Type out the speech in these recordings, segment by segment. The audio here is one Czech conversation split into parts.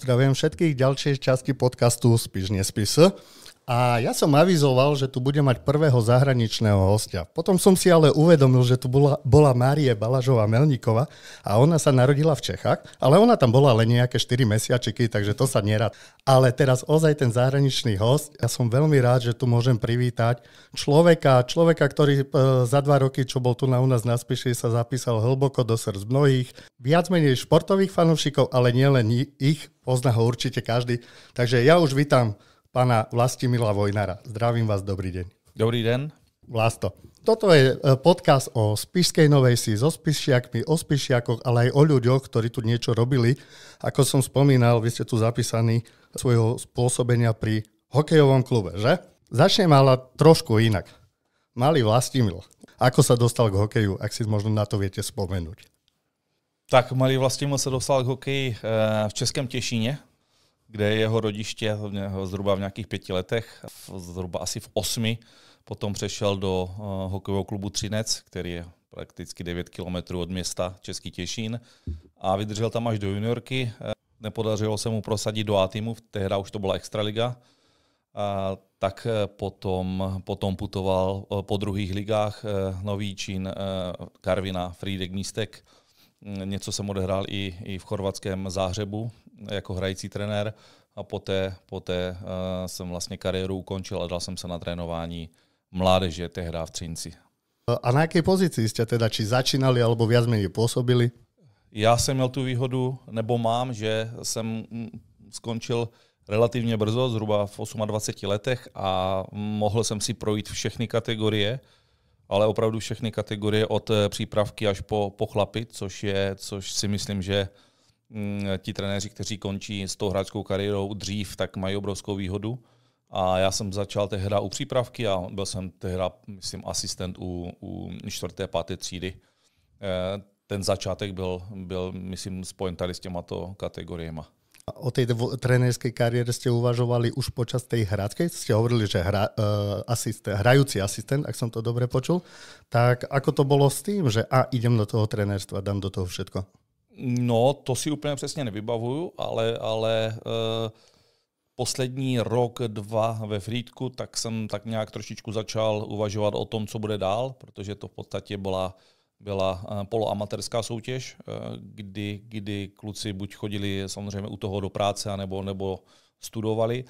pozdravujem všetkých ďalšej časti podcastu Spíš nespíš. A ja som avizoval, že tu budem mať prvého zahraničného hostia. Potom som si ale uvedomil, že tu bola Márie Balažová-Melníková a ona sa narodila v Čechách, ale ona tam bola len nejaké 4 mesiačiky, takže to sa nerad. Ale teraz ozaj ten zahraničný host, ja som veľmi rád, že tu môžem privítať človeka, ktorý za 2 roky, čo bol tu u nás na Spiši, sa zapísal hlboko do srdc mnohých, viac menej športových fanúšikov, ale nielen ich, pozná ho určite každý. Takže ja už vítam pána Vlastimila Vojnara. Zdravím vás, dobrý deň. Dobrý den. Vlasto. Toto je podcast o Spišskej Novej Si, so Spišiakmi, o Spišiakoch, ale aj o ľuďoch, ktorí tu niečo robili. Ako som spomínal, vy ste tu zapísaní svojho spôsobenia pri hokejovom klube, že? Začnem ale trošku inak. Malý Vlastimil, ako sa dostal k hokeju, ak si možno na to viete spomenúť? Tak malý Vlastimil se dostal k hokeji v Českém Těšíně, kde je jeho rodiště zhruba v nějakých 5 letech, zhruba asi v 8. Potom přešel do hokejového klubu Třinec, který je prakticky 9 kilometrů od města Český Těšín a vydržel tam až do juniorky. Nepodařilo se mu prosadit do A-týmu, tehdy už to byla extraliga, tak potom putoval po druhých ligách Nový Čín, Karviná, Frýdek Místek. Něco jsem odehrál i v chorvatském Záhřebu jako hrající trenér a poté jsem vlastně kariéru ukončil a dal jsem se na trénování mládeže tehdy v Třinci. A na jaké pozici jste teda, či začínali, alebo viac menej působili? Já jsem měl tu výhodu, nebo mám, že jsem skončil relativně brzo, zhruba v 28 letech a mohl jsem si projít všechny kategorie, ale opravdu všechny kategorie od přípravky až po chlapy, což si myslím, že ti trenéři, kteří končí s tou hráčskou kariérou dřív, tak mají obrovskou výhodu. A já jsem začal tehdy u přípravky a byl jsem tehdy, myslím, asistent u 4. 5. třídy. Ten začátek byl myslím, spojen tady s těmato kategoriemi. O tej trenérskej kariére ste uvažovali už počas tej hráčkej? Ste hovorili, že hrajúci asistent, ak som to dobre počul. Tak ako to bolo s tým, že idem do toho trenérstva, dám do toho všetko? No, to si úplně přesně nevybavuju, ale poslední rok, 2 ve Frýdku, tak jsem tak nějak trošičku začal uvažovat o tom, co bude dál, protože to v podstatě byla poloamatérská soutěž, kdy kluci buď chodili samozřejmě u toho do práce, nebo studovali.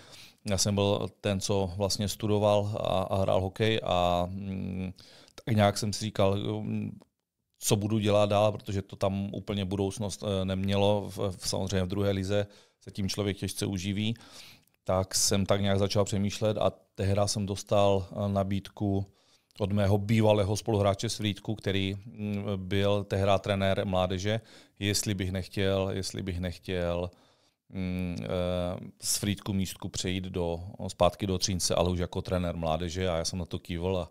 Já jsem byl ten, co vlastně studoval a hrál hokej a tak nějak jsem si říkal, co budu dělat dál, protože to tam úplně budoucnost nemělo. Samozřejmě v druhé lize se tím člověk těžce uživí. Tak jsem tak nějak začal přemýšlet a tehdy jsem dostal nabídku od mého bývalého spoluhráče z Frýdku, který byl tehdy trenér mládeže, jestli bych nechtěl z Frýdku Místku přejít zpátky do Třince, ale už jako trenér mládeže a já jsem na to kývl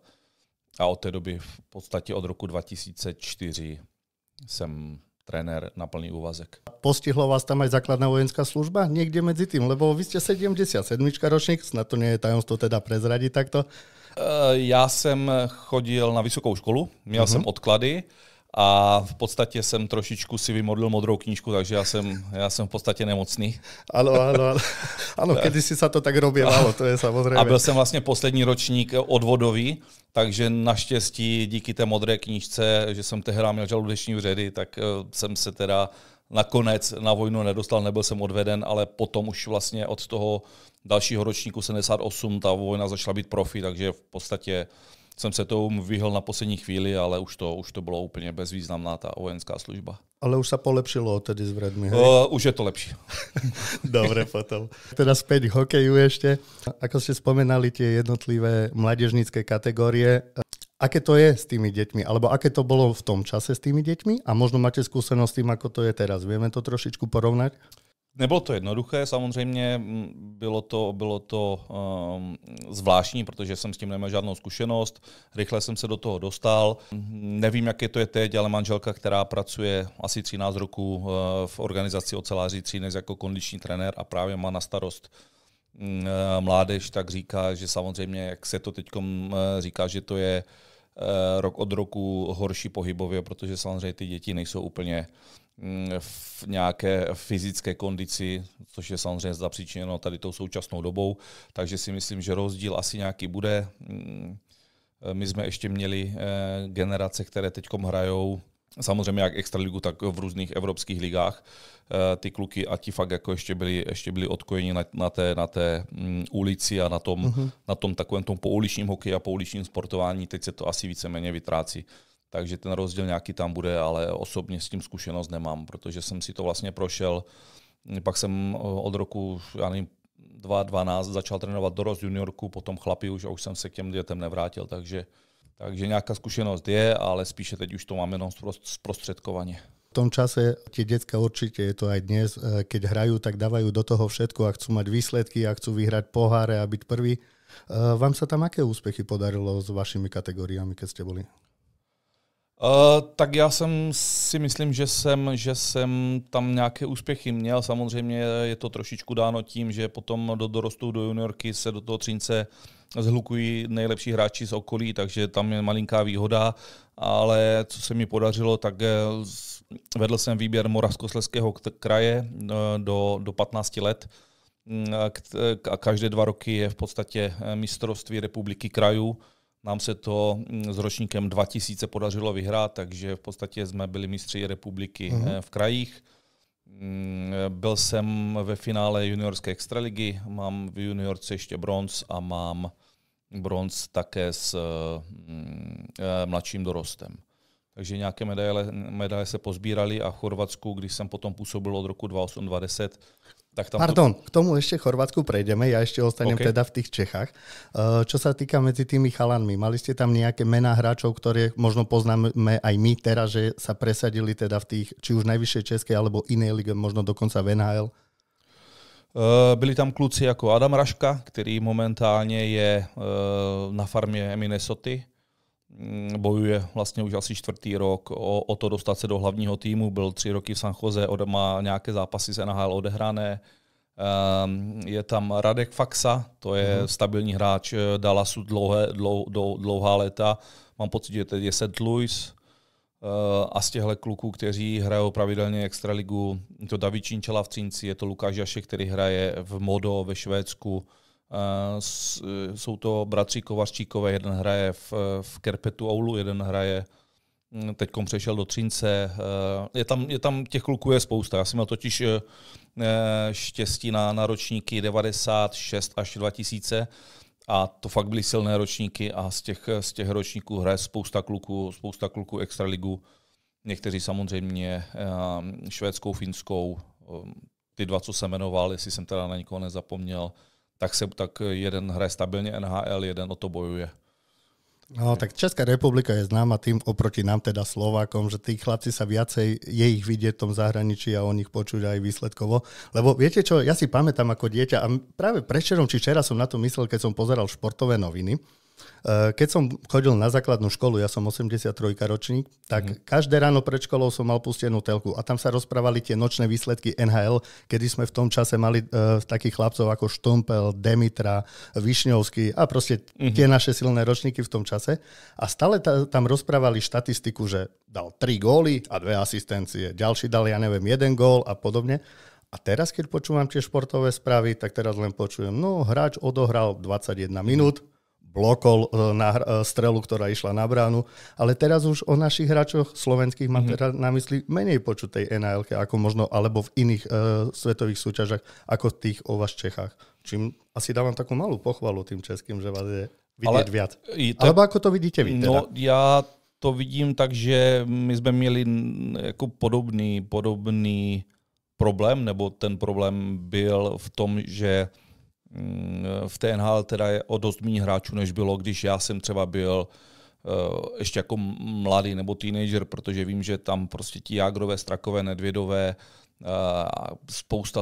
a od té doby v podstatě od roku 2004 jsem trenér na plný úvazek. Postihlo vás tam aj základná vojenská služba? Niekde medzi tým? Lebo vy ste 77. ročník, snad to nie je tajomstvo teda prezradiť takto. Já jsem chodil na vysokou školu, měl jsem odklady a v podstatě jsem trošičku si vymodlil modrou knížku, takže já jsem v podstatě nemocný. Ano, kedysi sa to tak robievalo, to je samozrejme. A byl jsem vlastně poslední ročník odvodový, takže naštěstí díky té modré knížce, že jsem tehdy měl žaludeční vředy, tak jsem se teda nakonec na vojnu nedostal, nebyl jsem odveden, ale potom už vlastně od toho dalšího ročníku 78 ta vojna začala být profi, takže v podstatě jsem se tomu vyhl na poslední chvíli, ale už to bylo úplně bezvýznamná ta vojenská služba. Ale už sa polepšilo tedy s vredmi, hej? Už je to lepší. Dobre, potom. Teda späť k hokeju ešte. Ako ste spomenali tie jednotlivé mládežnícke kategórie, aké to je s tými deťmi? Alebo aké to bolo v tom čase s tými deťmi? A možno máte skúsenosť s tým, ako to je teraz. Vieme to trošičku porovnať? Nebylo to jednoduché, samozřejmě bylo to zvláštní, protože jsem s tím neměl žádnou zkušenost, rychle jsem se do toho dostal. Nevím, jaké to je teď, ale manželka, která pracuje asi 13 roků v organizaci Oceláři Třinec jako kondiční trenér a právě má na starost mládež, tak říká, že samozřejmě, jak se to teď říká, že to je rok od roku horší pohybově, protože samozřejmě ty děti nejsou úplně v nějaké fyzické kondici, což je samozřejmě zapříčiněno tady tou současnou dobou, takže si myslím, že rozdíl asi nějaký bude. My jsme ještě měli generace, které teďkom hrajou samozřejmě jak extraligu, tak v různých evropských ligách. Ty kluky a ti fakt jako ještě byli odkojeni na té ulici a na tom takovém tom pouličním hokeji a pouličním sportování. Teď se to asi víceméně vytrácí. Takže ten rozdíl nějaký tam bude, ale osobně s tím zkušenost nemám, protože jsem si to vlastně prošel. Pak jsem od roku 2012 začal trénovat dorost juniorku, potom chlapi už jsem se k těm dětem nevrátil, takže nějaká zkušenost je, ale spíše teď už to mám jenom zprostředkovaně. V tom čase tie decka určite, je to aj dnes, keď hrajú, tak dávajú do toho všetko a chcú mať výsledky a chcú vyhrať poháre a byť prvý. Vám sa tam aké úspechy podarilo s vašimi kategóriami, keď ste boli? Tak já si myslím, že jsem tam nějaké úspěchy měl. Samozřejmě je to trošičku dáno tím, že potom do dorostu, do juniorky se do toho Třince zhlukují nejlepší hráči z okolí, takže tam je malinká výhoda, ale co se mi podařilo, tak vedl jsem výběr Moravskoslezského kraje do 15 let a každé 2 roky je v podstatě mistrovství republiky krajů. Nám se to s ročníkem 2000 podařilo vyhrát, takže v podstatě jsme byli mistři republiky v krajích. Byl jsem ve finále juniorské extraligy, mám v juniorce ještě bronz a mám bronz také s mladším dorostem. Takže nějaké medaile se pozbíraly a v Chorvatsku, když jsem potom působil od roku 2008-2010, tak tam... Pardon, k tomu ešte Chorvátsku prejdeme, ja ešte ostanem teda v tých Čechách. Čo sa týka medzi tými chalanmi, mali ste tam nejaké mená hráčov, ktoré možno poznáme aj my teraz, že sa presadili teda v tých, či už najvyššej českej alebo inej lige, možno dokonca v NHL? Byli tam kluci jako Adam Raška, který momentálně je na farmě Minnesoty. Bojuje vlastně už asi 4. rok o to dostat se do hlavního týmu. Byl 3 roky v San Jose, má nějaké zápasy z NHL odehrané. Je tam Radek Faxa, to je stabilní hráč Dallasu dlouhá léta. Mám pocit, že teď je St. Louis. A z těchto kluků, kteří hrajou pravidelně extraligu, je to David Činčela v Třinci, je to Lukáš Jašek, který hraje v Modo ve Švédsku. Jsou to bratři Kovařčíkové, jeden hraje v Kerpetu Oulu, jeden hraje, teďkom přešel do Třince. Je tam těch kluků je spousta. Já jsem měl totiž štěstí na ročníky 96 až 2000 a to fakt byly silné ročníky a z těch ročníků hraje spousta kluků extraligu. Někteří samozřejmě švédskou, finskou, ty 2, co jsem jmenoval, jestli jsem teda na nikoho nezapomněl, tak jeden hraje stabilně NHL, jeden o to bojuje. No, tak Česká republika je známa tým oproti nám, teda Slovákom, že tí chlapci sa viacej, je ich vidieť v tom zahraničí a o nich počuť aj výsledkovo. Lebo viete čo, ja si pamätám ako dieťa a práve predvčerom či včera som na to myslel, keď som pozeral športové noviny. Keď som chodil na základnú školu, ja som 83 ročník, tak každé ráno pred školou som mal pustenú telku a tam sa rozprávali tie nočné výsledky NHL, kedy sme v tom čase mali takých chlapcov ako Štumpel, Demitra, Višňovský a proste tie naše silné ročníky v tom čase. A stále tam rozprávali štatistiku, že dal 3 góly a 2 asistencie. Ďalší dal, ja neviem, 1 gól a podobne. A teraz, keď počúvam tie športové správy, tak teraz len počujem, no hráč odohral 21 minút, blokol na strelu, ktorá išla na bránu, ale teraz už o našich hráčoch slovenských mám teda na mysli menej počuť tej NHL, ako možno, alebo v iných svetových súťažach, ako v tých o vás Čechách. Čím asi dávam takú malú pochvalu tým českým, že vás je vidieť viac. Alebo ako to vidíte vy teda? No, já to vidím tak, že my jsme měli jako podobný problém, nebo ten problém byl v tom, že v té NHL teda je o dost méně hráčů, než bylo, když já jsem třeba byl ještě jako mladý nebo teenager, protože vím, že tam prostě ti Jágrové, Strakové, Nedvědové a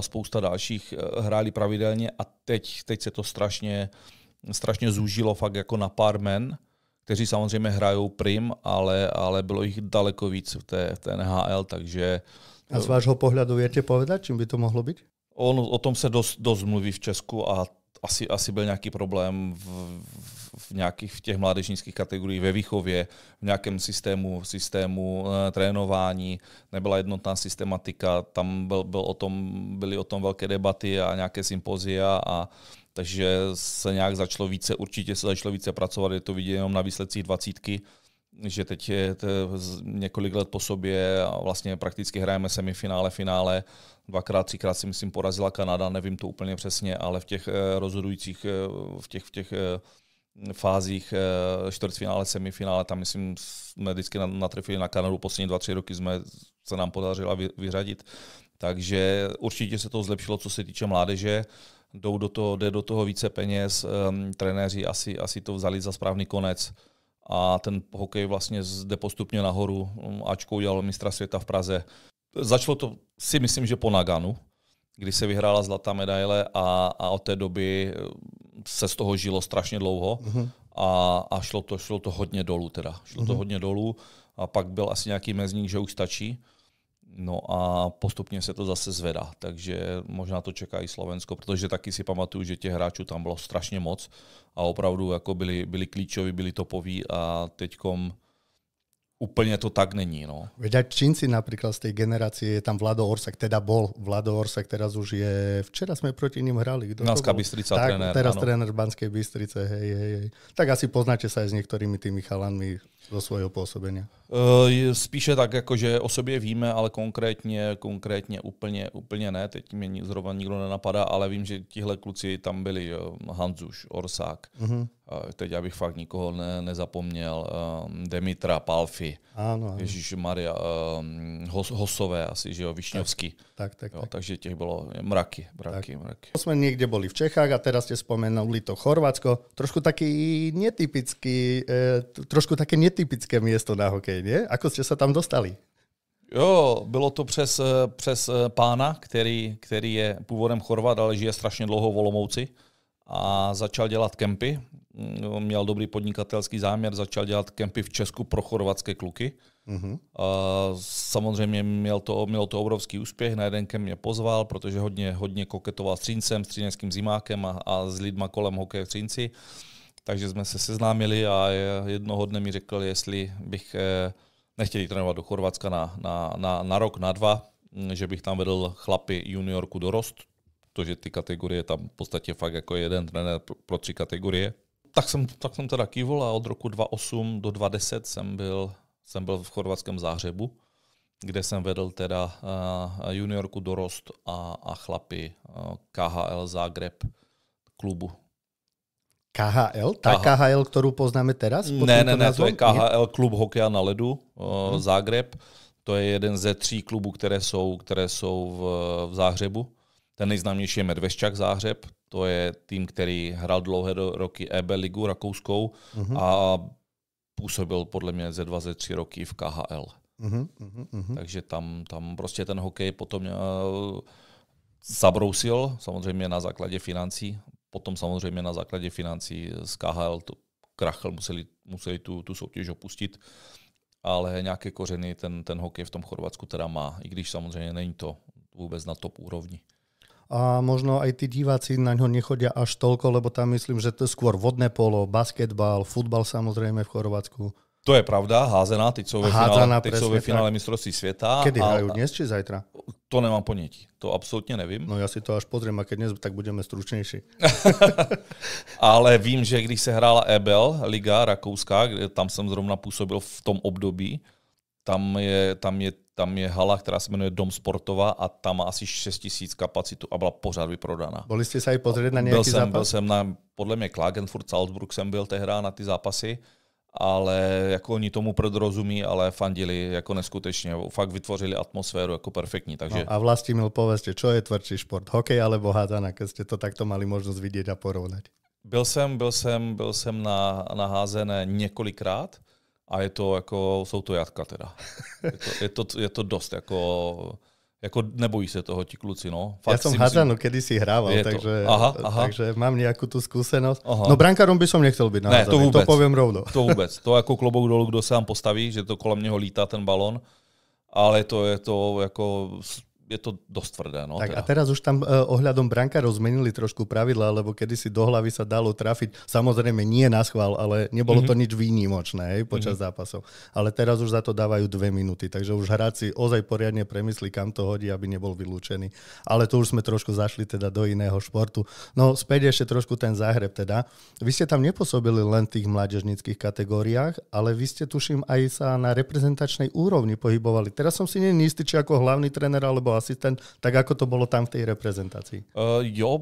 spousta dalších hráli pravidelně a teď se to strašně zúžilo fakt jako na pár men, kteří samozřejmě hrajou prim, ale bylo jich daleko víc v té NHL, takže... A z vášho pohľadu viete povedať, čím by to mohlo byť? O tom se dost mluví v Česku a asi byl nějaký problém v těch mládežnických kategoriích ve výchově, v nějakém systému trénování, nebyla jednotná systematika, tam byly o tom velké debaty a nějaké sympozia, a takže se nějak určitě se začalo více pracovat, je to vidět jenom na výsledcích 20, že teď je několik let po sobě a vlastně prakticky hrajeme semifinále, finále. 2x, 3x si myslím porazila Kanada, nevím to úplně přesně, ale v těch rozhodujících, v těch fázích čtvrtfinále, semifinále, tam myslím jsme vždycky natrefili na Kanadu, poslední 2-3 roky se nám podařilo vyřadit. Takže určitě se to zlepšilo, co se týče mládeže. Jde do toho více peněz, trenéři asi to vzali za správný konec. A ten hokej vlastně jde postupně nahoru. Ačko udělal mistra světa v Praze. Začalo to, si myslím, že po Naganu, kdy se vyhrála zlatá medaile a od té doby se z toho žilo strašně dlouho a šlo to hodně dolů teda. Šlo to hodně dolů a pak byl asi nějaký mezník, že už stačí. No a postupně se to zase zvedá, takže možná to čeká i Slovensko, protože taky si pamatuju, že těch hráčů tam bylo strašně moc a opravdu jako byli klíčoví, byli topoví a teďkom úplně to tak není. No. Veď aj Čínci napríklad z tej generácie, je tam Vlado Orsak, teda bol Vlado Orsak, teraz už je, včera sme proti ním hrali. Banská Bystrica tréner. Teraz tréner Banskej Bystrice, hej. Tak asi poznáte sa aj s niektorými tými chalanmi zo svojho pôsobenia. Spíše tak, jako že o sobě víme, ale konkrétně úplně ne. Teď mě zrovna nikdo nenapadá, ale vím, že tihle kluci tam byli Hanzuš, Orsák. Teď abych fakt nikoho nezapomněl. Demitra, Palfi, Ježišmaria, Hosové asi, že jo, Višňovský. Tak. Takže těch bylo mraky. Sme niekde boli v Čechách a teraz ste spomenuli to Chorvátsko. Trošku také netypické miesto na hokej, nie? Ako ste sa tam dostali? Jo, bylo to přes pána, který je původem Chorvat, ale žije strašně dlouho v Olomouci a začal dělat kempy. Měl dobrý podnikatelský záměr, začal dělat kempy v Česku pro chorvatské kluky. Samozřejmě mělo to obrovský úspěch, na jeden kemp mě pozval, protože hodně koketoval s Třincem, s třineckým zimákem a s lidma kolem hokeje v Třinci. Takže jsme se seznámili a jednoho dne mi řekl, jestli bych nechtěl trénovat do Chorvatska na rok, na 2, že bych tam vedl chlapy juniorku dorost, protože ty kategorie tam v podstatě fakt jako jeden trenér pro 3 kategorie. Tak jsem teda kývl a od roku 2008 do 2010 jsem byl v chorvatském Záhřebu, kde jsem vedl teda juniorku dorost a chlapy KHL Zágreb klubu. KHL? Tá KHL, ktorú poznáme teraz? Ne, to je KHL klub hokeja na ledu, Zágreb. To je jeden ze 3 klubů, které jsou v Záhřebu. Ten nejznámější je Medvešťak Záhřeb, to je tým, který hrál dlouhé roky EB ligu rakouskou a působil podle mě ze 2, ze 3 roky v KHL. Takže tam prostě ten hokej potom zabrousil, samozřejmě na základě financí. Potom samozřejmě na základě financí z KHL to krachl, museli tu soutěž opustit, ale nějaké kořeny ten hokej v tom Chorvatsku teda má, i když samozřejmě není to vůbec na top úrovni. A možno aj tí diváci na ňo nechodia až toľko, lebo tam myslím, že to je skôr vodné polo, basketbal, futbal samozrejme v Chorvátsku. To je pravda, házená, teď jsou ve finále mistrovství světa. Kedy hrajú, dnes či zajtra? To nemám ponětí, to absolutně nevím. No já si to až pozriem, a keď dnes, tak budeme stručnější. Ale vím, že když se hrála EBL, Liga rakouská, kde tam jsem zrovna působil v tom období, tam je hala, která se jmenuje Dom Sportova a tam má asi 6 000 kapacitu a byla pořád vyprodaná. Byli jste se aj pozrieť na nějaký zápas? Byl jsem podle mě Klagenfurt, Salzburg jsem byl tehdy na ty zápasy, ale jako oni tomu predrozumí, ale fandili jako neskutečně. Fakt vytvořili atmosféru jako perfektní. Takže... No a Vlastimil, povedzte, čo je tvrdší šport? Hokej alebo hádzana, keď ste to takto mali možnosť vidieť a porovnať? Byl jsem na házené několikrát a je to jako, jsou to jatka teda. Je to dost jako nebojí se toho ti kluci, no. Fakt ja som hádzanú kedysi hrával, takže mám nejakú tú skúsenosť. No brankárom by som nechcel byť na hádzanú, to poviem rovno. To vůbec, to jako klobouk dolů, kdo se vám postaví, že to kolem něho lítá ten balon, ale to je to jako je to dosť tvrdé. No, tak teda. A teraz už tam ohľadom brankárov zmenili trošku pravidla, lebo kedysi do hlavy sa dalo trafiť, samozrejme nie na schvál, ale nebolo to nič výnimočné počas zápasov. Ale teraz už za to dávajú 2 minúty, takže už hráč si ozaj poriadne premyslí, kam to hodí, aby nebol vylúčený. Ale to už sme trošku zašli teda do iného športu. No späť ešte trošku ten Záhreb teda. Vy ste tam nepôsobili len v tých mládežníckych kategóriách, ale vy ste tuším aj sa na reprezentačnej úrovni pohybovali. Teraz som si istý, či ako hlavný tréner alebo asistent, tak ako to bylo tam v té reprezentaci? Jo,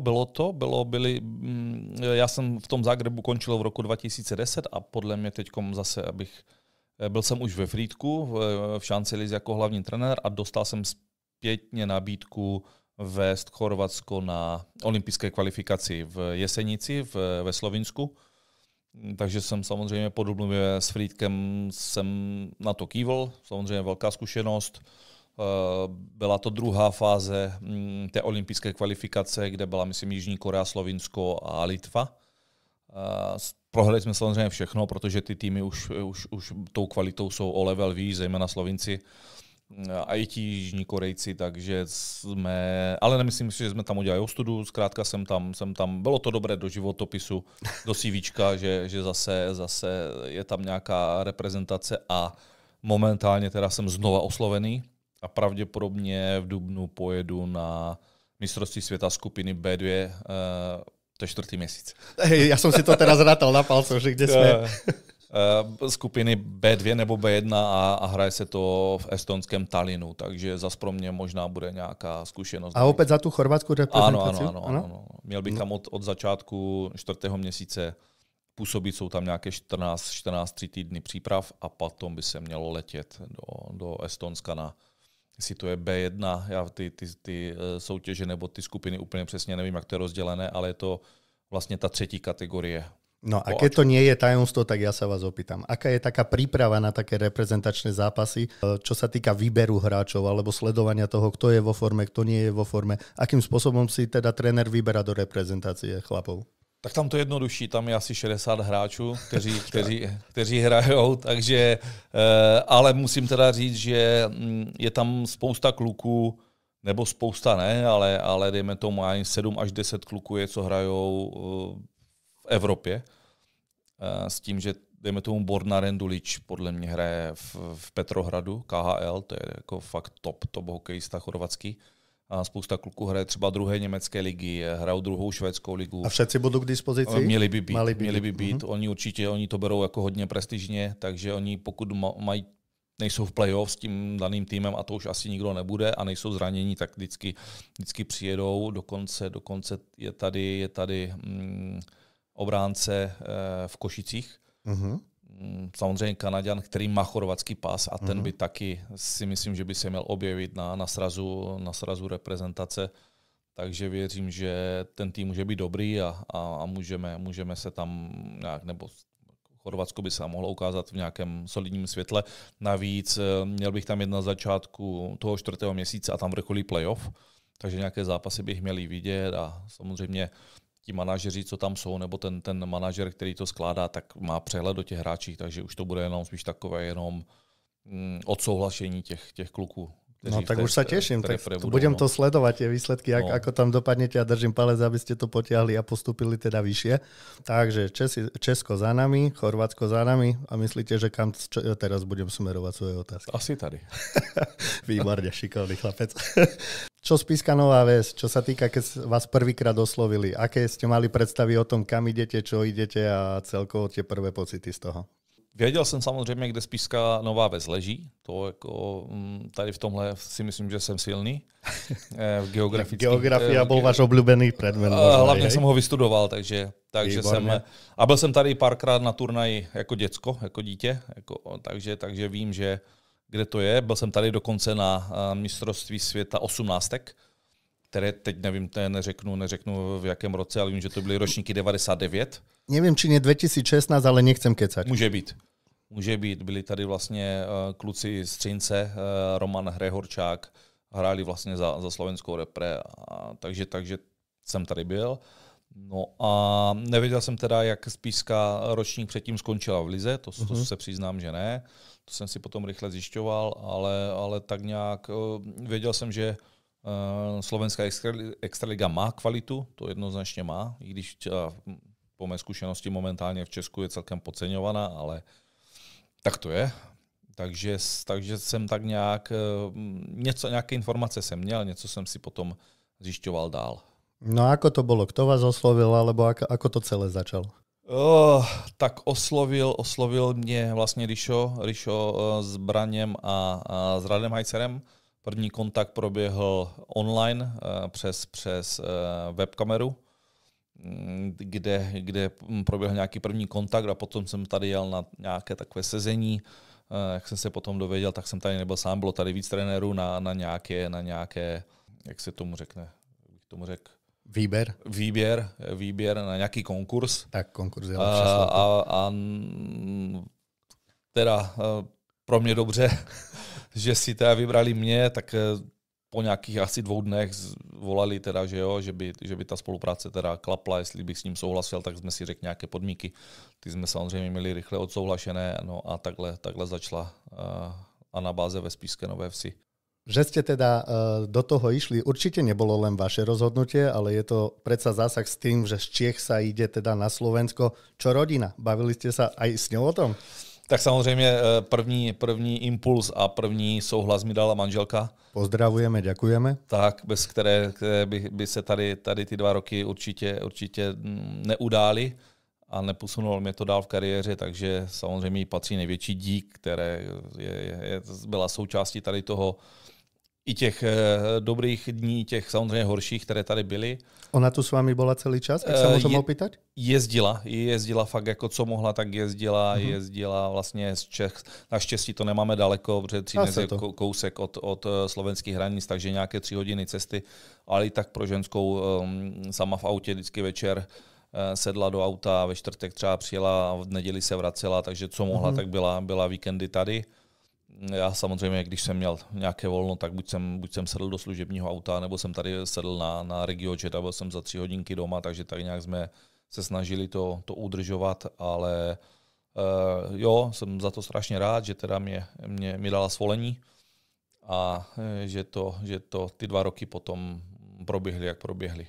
já jsem v tom Zágrebu končil v roku 2010 a podle mě teďkom zase, byl jsem už ve Frýdku v Šancelize jako hlavní trenér a dostal jsem zpětně nabídku vést Chorvatsko na olympijské kvalifikaci v Jesenici ve Slovinsku. Takže jsem samozřejmě po domluvě s Frýdkem jsem na to kývl, samozřejmě velká zkušenost. Byla to druhá fáze té olympijské kvalifikace, kde byla, myslím, Jižní Korea, Slovinsko a Litva. Prohráli jsme samozřejmě všechno, protože ty týmy už tou kvalitou jsou o level výš, zejména Slovinci a i ti Jižní Korejci, takže ale nemyslím si, že jsme tam udělali ostudu, zkrátka jsem tam, bylo to dobré do životopisu, do CVčka, že zase je tam nějaká reprezentace a momentálně teda jsem znova oslovený a pravděpodobně v dubnu pojedu na mistrovství světa skupiny B2, to je 4. měsíc. Já jsem si to teraz rátal na palcoch, že kde jsme. Skupiny B2 nebo B1 a hraje se to v estonském Tallinnu, takže zas pro mě možná bude nějaká zkušenost. A opět za tu chorvatskou reprezentaci? Ano. Měl bych tam od začátku 4. měsíce působit, jsou tam nějaké 14-3 týdny příprav a potom by se mělo letět do Estonska jestli to je B1, já ty soutěže nebo ty skupiny úplně přesně nevím, jak to je rozdělené, ale je to vlastně ta 3. kategorie. No a keď to nie je tajomstvo, tak ja sa vás opýtam. Aká je taká príprava na také reprezentačné zápasy, čo sa týka výberu hráčov alebo sledovania toho, kto je vo forme, kto nie je vo forme? Akým spôsobom si teda tréner vyberá do reprezentácie chlapov? Tak tam to je jednodušší, tam je asi 60 hráčů, kteří hrajou, takže, ale musím teda říct, že je tam spousta kluků, nebo spousta ne, ale dejme tomu ani 7 až 10 kluků je, co hrajou v Evropě. S tím, že dejme tomu Borna Rendulič podle mě hraje v Petrohradu, KHL, to je jako fakt top hokejista chorvatský. A spousta kluků hraje třeba 2. německé ligy, hrajou 2. švédskou ligu. A všetci budou k dispozici? Měli by být. Oni to berou jako hodně prestižně, takže oni pokud nejsou v playoff s tím daným týmem, a to už asi nikdo nebude, a nejsou zranění, tak vždycky přijedou. Dokonce je tady obránce v Košicích. Samozřejmě Kanaďan, který má chorvatský pas a ten by taky si myslím, že by se měl objevit na srazu reprezentace. Takže věřím, že ten tým může být dobrý a můžeme se tam nějak, nebo Chorvatsko by se tam mohlo ukázat v nějakém solidním světle. Navíc měl bych tam jet na začátku toho 4. měsíce a tam vrcholí playoff, takže nějaké zápasy bych měl vidět a samozřejmě ti manažeři, co tam jsou, nebo ten manažer, který to skládá, tak má přehled o těch hráčích, takže už to bude jenom spíš takové jenom odsouhlašení těch kluků. No tak už sa teším, tak budem to sledovať, tie výsledky, ako tam dopadnete a držím palec, aby ste to potiahli a postupili teda vyššie. Takže Česko za nami, Chorvátsko za nami a myslíte, že kam teraz budem smerovať svoje otázky? Asi tady. Výborne, šikovný chlapec. Čo Spišská Nová Ves, čo sa týka, keď vás prvýkrát oslovili, aké ste mali predstavy o tom, kam idete, čo idete a celkovo tie prvé pocity z toho? Věděl jsem samozřejmě, kde Spišská Nová Ves leží. To jako tady v tomhle si myslím, že jsem silný. Geografia byl váš oblíbený předmět. Hlavně jsem ho vystudoval, takže jsem... A byl jsem tady párkrát na turnaji jako děcko, jako dítě, takže vím, že kde to je. Byl jsem tady dokonce na mistrovství světa 18, které teď nevím, neřeknu v jakém roce, ale vím, že to byly ročníky 99. Nevím, či nie 2016, ale nechcem kecať. Může být. Byli tady vlastně kluci z Třince, Roman Hrehorčák, hráli vlastně za slovenskou repre, takže jsem tady byl. No a nevěděl jsem teda, jak Spišská ročník předtím skončila v lize, to se přiznám, že ne. To jsem si potom rychle zjišťoval, ale tak nějak věděl jsem, že Slovenská extraliga má kvalitu, to jednoznačně má, i když po mé zkušenosti momentálně v Česku je celkem podceňovaná, ale tak to je. Takže jsem tak nějak, nějaké informace jsem měl, něco jsem si potom zjišťoval dál. No ako to bolo? Kto vás oslovil, alebo ako to celé začalo? Tak oslovil mě vlastně Rišo s Braněm a s Radem Hajcerem. První kontakt proběhl online přes webkameru, kde proběhl nějaký první kontakt a potom jsem tady jel na nějaké takové sezení. Jak jsem se potom dověděl, tak jsem tady nebyl sám, bylo tady víc trenérů na nějaké, jak se tomu řekne, Výběr na nějaký konkurs. Tak konkurs je a teda pro mě dobře, že si teda vybrali mě, tak po nějakých asi 2 dnech volali teda, že by ta spolupráce teda klapla, jestli bych s ním souhlasil, tak jsme si řekli nějaké podmínky. Ty jsme samozřejmě měli rychle odsouhlašené, no a takhle začala anabáze ve Spišské Nové Vsi. Že ste teda do toho išli, určite nebolo len vaše rozhodnutie, ale je to predsa zásah s tým, že z Čiech sa ide teda na Slovensko. Čo rodina? Bavili ste sa aj s ňou o tom? Tak samozřejmě první impuls a první souhlas mi dala manželka. Pozdravujeme, ďakujeme. Tak, bez které by se tady ty 2 roky určitě neudály a neposunulo mě to dál v kariéře, takže samozřejmě patří největší dík, které byla součástí tady toho i těch dobrých dní, těch samozřejmě horších, které tady byly. Ona tu s vámi byla celý čas, jak se můžeme opýtať? Jezdila fakt jako co mohla, tak jezdila vlastně z Čech. Naštěstí to nemáme daleko, protože Třinec je kousek od slovenských hranic, takže nějaké 3 hodiny cesty, ale i tak pro ženskou sama v autě vždycky večer sedla do auta, ve čtvrtek třeba přijela a v neděli se vracela, takže co mohla, tak byla víkendy tady. Já samozřejmě, když jsem měl nějaké volno, tak buď jsem sedl do služebního auta, nebo jsem tady sedl na RegioJet a byl jsem za 3 hodinky doma, takže tak nějak jsme se snažili to udržovat, ale jo, jsem za to strašně rád, že teda mi dala svolení a že to ty 2 roky potom proběhly, jak proběhly.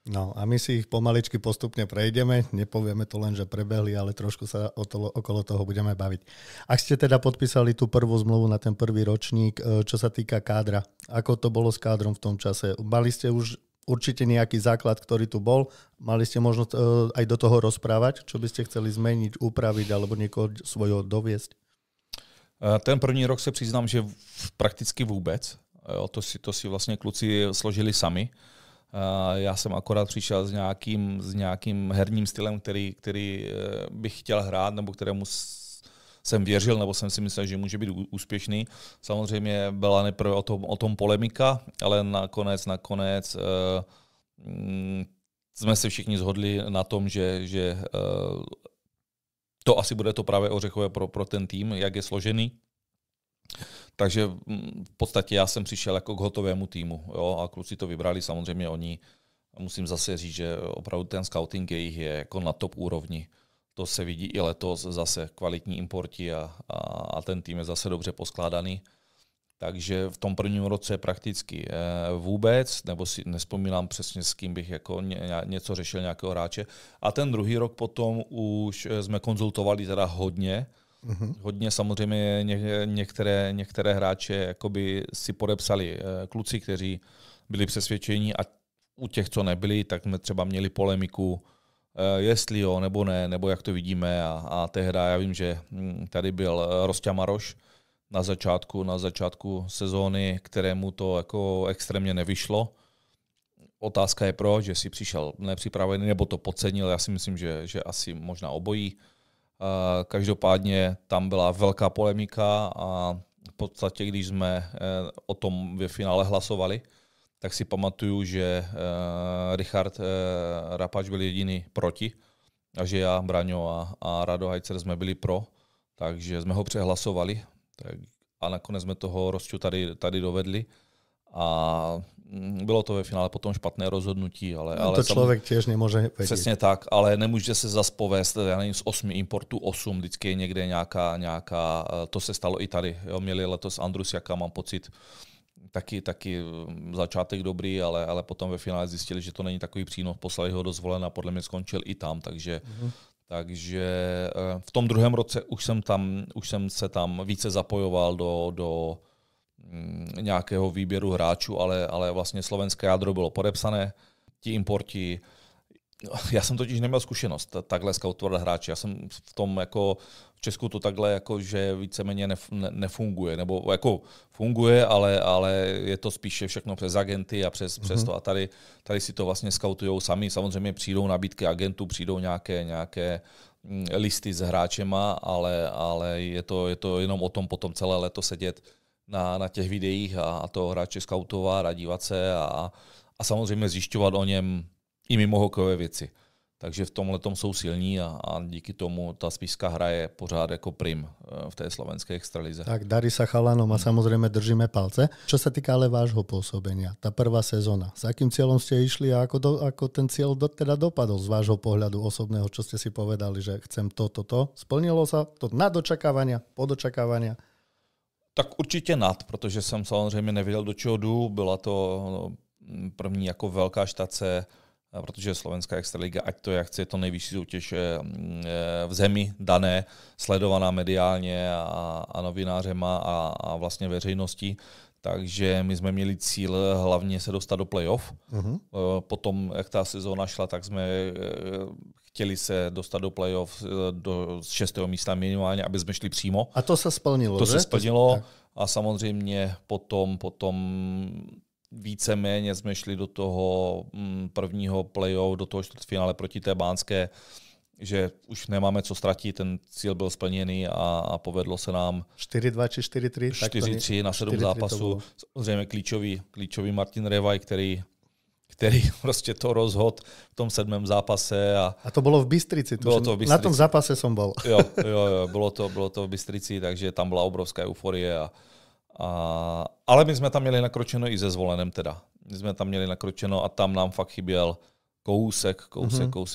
No a my si ich pomaličky postupne prejdeme, nepovieme to len, že prebehli, ale trošku sa okolo toho budeme baviť. Ak ste teda podpísali tú prvú zmluvu na ten prvý ročník, čo sa týka kádra, ako to bolo s kádrom v tom čase? Mali ste už určite nejaký základ, ktorý tu bol? Mali ste možnosť aj do toho rozprávať, čo by ste chceli zmeniť, upraviť alebo niekoho svojho doviesť? Ten první rok se přiznám, že prakticky vůbec. To si vlastně kluci složili sami. Já jsem akorát přišel s nějakým herním stylem, který bych chtěl hrát, nebo kterému jsem věřil, nebo jsem si myslel, že může být úspěšný. Samozřejmě byla nejprve o tom polemika, ale nakonec jsme se všichni shodli na tom, že to asi bude to právě ořechové pro ten tým, jak je složený. Takže v podstatě já jsem přišel jako k hotovému týmu, jo, a kluci to vybrali, samozřejmě oni, musím zase říct, že opravdu ten scouting jejich je jako na top úrovni. To se vidí i letos, zase kvalitní importi a ten tým je zase dobře poskládaný. Takže v tom prvním roce prakticky vůbec, nebo si nespomínám přesně, s kým bych jako něco řešil, nějakého hráče. A ten druhý rok potom už jsme konzultovali teda hodně. Hodně samozřejmě některé hráče jakoby si podepsali kluci, kteří byli přesvědčení, a u těch, co nebyli, tak jsme třeba měli polemiku, jestli jo nebo ne, nebo jak to vidíme. A tehdy já vím, že tady byl Rosťa Maroš na začátku sezóny, kterému to jako extrémně nevyšlo. Otázka je proč, že si přišel nepřipravený, nebo to podcenil. Já si myslím, že asi možná obojí. Každopádně tam byla velká polemika a v podstatě, když jsme o tom ve finále hlasovali, tak si pamatuju, že Richard Rapač byl jediný proti a že já, Braňo a Rado Hajcer jsme byli pro, takže jsme ho přehlasovali a nakonec jsme toho Rosťu tady dovedli. A bylo to ve finále potom špatné rozhodnutí, ale to člověk těž nemůže vědět. Přesně tak, ale nemůže se zas povést, já nevím, z 8 importů 8, vždycky je někde nějaká, to se stalo i tady. Jo, měli letos Andrusiaka, mám pocit, taky začátek dobrý, ale potom ve finále zjistili, že to není takový přínos, poslali ho do Zvolena, podle mě skončil i tam, takže v tom druhém roce už jsem se tam více zapojoval do nějakého výběru hráčů, ale vlastně slovenské jádro bylo podepsané, ti importi. Já jsem totiž neměl zkušenost takhle skautovat hráče. Já jsem v tom jako v Česku to takhle jako, že víceméně nefunguje. Nebo jako funguje, ale je to spíše všechno přes agenty a přes to. A tady si to vlastně skautujou sami. Samozřejmě přijdou nabídky agentů, přijdou nějaké listy s hráčema, ale je to jenom o tom potom celé leto sedět na těch videích a to hráče skautovat a dívat se a samozřejmě zjišťovat o něm i mimo hokejové věci. Takže v tomhletom jsou silní a díky tomu ta spišská hra je pořád jako prim v té slovenské extralize. Tak, darí sa chalanom a samozrejme držíme palce. Čo sa týka ale vášho pôsobenia, tá prvá sezóna, s akým cieľom ste išli a ako ten cieľ teda dopadol z vášho pohľadu osobného, čo ste si povedali, že chcem to. Splnilo sa to nad očakávania, pod očakávania? Tak určitě nad, protože jsem samozřejmě nevěděl, do čeho jdu. Byla to první jako velká štace, protože Slovenská extraliga, ať to jak chce, je to nejvyšší soutěž v zemi dané, sledovaná mediálně a novinářema a vlastně veřejností. Takže my jsme měli cíl hlavně se dostat do playoff. Potom, jak ta sezóna šla, tak jsme chtěli se dostat do playoff do 6. místa minimálně, aby jsme šli přímo. A to se splnilo, To se splnilo a samozřejmě potom víceméně jsme šli do toho prvního playoff, do toho čtvrtfinále proti té Bánské, že už nemáme co ztratit, ten cíl byl splněný a povedlo se nám 4-2 či 4-3? 4-3 na 7 zápasů. Samozřejmě klíčový Martin Revaj, který prostě to rozhodl v tom 7. zápase. A to bylo v Bystrici. Na tom zápase jsem byl. Jo, bylo to v Bystrici, takže tam byla obrovská euforie. Ale my jsme tam měli nakročeno i se Zvolenem teda. My jsme tam měli nakročeno a tam nám fakt chyběl kousek.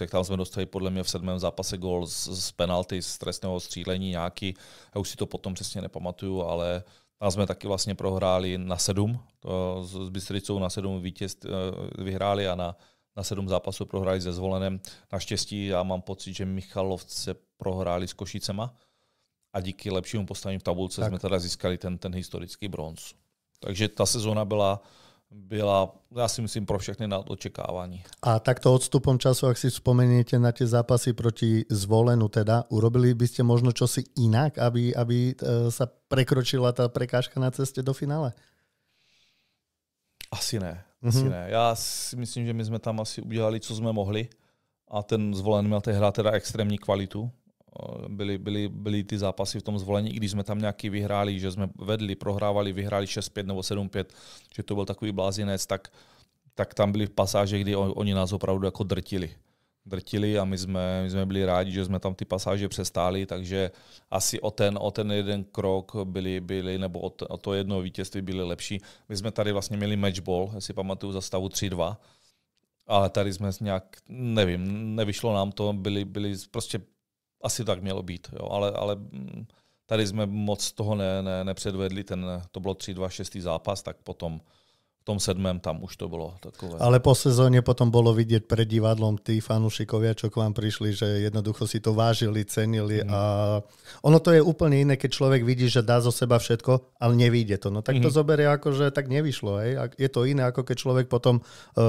Tam jsme dostali podle mě v 7. zápase gól z penalty, z trestného střílení nějaký. Já už si to potom přesně nepamatuju, ale tam jsme taky vlastně prohráli na 7. S Bystricou na 7 vyhráli a na 7 zápasů prohráli se Zvolenem. Naštěstí já mám pocit, že Michalovce prohráli s Košicema a díky lepšímu postavení v tabulce jsme teda získali ten historický bronz. Takže ta sezóna byla, já si myslím, pro všechny nad očekávání. A takto odstupom času, ak si spomeniete na tie zápasy proti Zvolenu, teda urobili by ste možno čosi inak, aby sa prekročila tá prekážka na ceste do finále? Asi ne. Já si myslím, že my jsme tam asi udělali, co jsme mohli a ten Zvolen měl té hra teda extrémní kvalitu. Byly ty zápasy v tom Zvolení, i když jsme tam nějaký vyhráli, že jsme vedli, prohrávali, vyhráli 6-5 nebo 7-5, že to byl takový blázinec, tak tam byly pasáže, kdy oni nás opravdu jako drtili a my jsme byli rádi, že jsme tam ty pasáže přestáli, takže asi o ten jeden krok byli nebo o to jedno vítězství byli lepší. My jsme tady vlastně měli matchball, jestli pamatuju, za stavu 3-2, ale tady jsme nějak, nevím, nevyšlo nám to, byli prostě asi tak mělo být, jo, ale tady jsme moc toho nepředvedli, to bylo 3-2, 6. zápas, tak potom v tom 7. tam už to bylo takové. Ale po sezóne potom bolo vidieť pred divadlom tí fanúšikovia, čo k vám prišli, že jednoducho si to vážili, cenili a ono to je úplne iné, keď človek vidí, že dá zo seba všetko, ale nevyjde to. No tak to zoberie ako, že tak nevyšlo. Hej? Je to iné, ako keď človek potom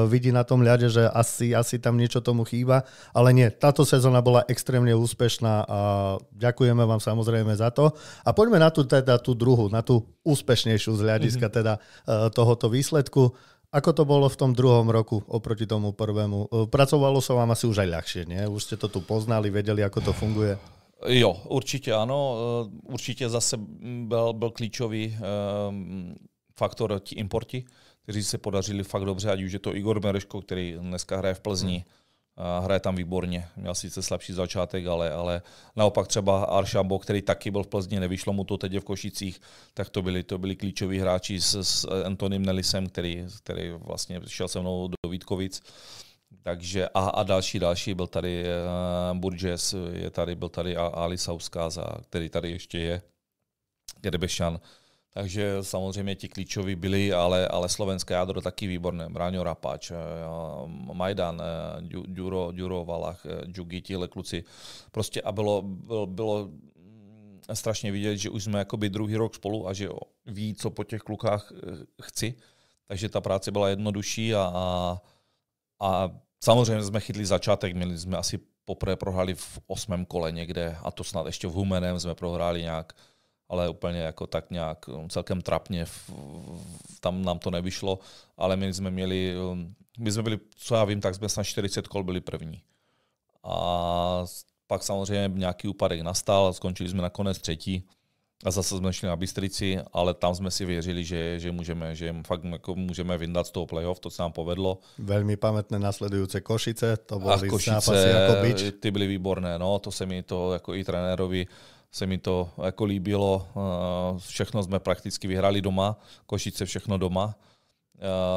vidí na tom ľade, že asi tam niečo tomu chýba, ale nie. Táto sezóna bola extrémne úspešná a ďakujeme vám samozrejme za to. A poďme na tú druhú, na tú úspešnejšiu z hľadiska teda tohoto výsledku. Ako to bolo v tom druhom roku oproti tomu prvému? Pracovalo sa vám asi už aj ľahšie, nie? Už ste to tu poznali, vedeli, ako to funguje? Jo, určitě ano. Určitě zase byl klíčový faktor ti importi, kteří se podařili fakt dobře, ať už je to Igor Mereško, který dneska hraje v Plzni, hraje tam výborně. Měl sice slabší začátek, ale naopak třeba Aršambo, který taky byl v Plzni, nevyšlo mu to teď v Košicích, tak to byli klíčoví hráči s Antonym Nelisem, který vlastně šel se mnou do Vítkovic. Takže a další, byl tady Burgess, byl tady Ali Sauskaz, který tady ještě je, Gerbešan. Takže samozřejmě ti klíčoví byli, ale slovenské jádro taky výborné. Bráňo Rapáč, Majdan, Ďuro Valach, Džugi, tihle kluci. Prostě a bylo strašně vidět, že už jsme jakoby druhý rok spolu a že ví, co po těch klukách chci. Takže ta práce byla jednodušší a samozřejmě jsme chytli začátek, měli jsme asi poprvé prohráli v 8. kole někde a to snad ještě v Humenem jsme prohráli nějak, ale úplně jako tak nějak celkem trapně, tam nám to nevyšlo, ale my jsme byli, co já vím, tak jsme snad 40 kol byli první. A pak samozřejmě nějaký úpadek nastal, skončili jsme nakonec třetí a zase jsme šli na Bystrici, ale tam jsme si věřili, že fakt jako můžeme vyndat z toho playoff, to se nám povedlo. Veľmi pamätné nasledujúce Košice, to boli zápasy jako bič. Ty byly výborné, no, to se mi to jako i trenérovi se mi to jako líbilo. Všechno jsme prakticky vyhráli doma, Košice všechno doma.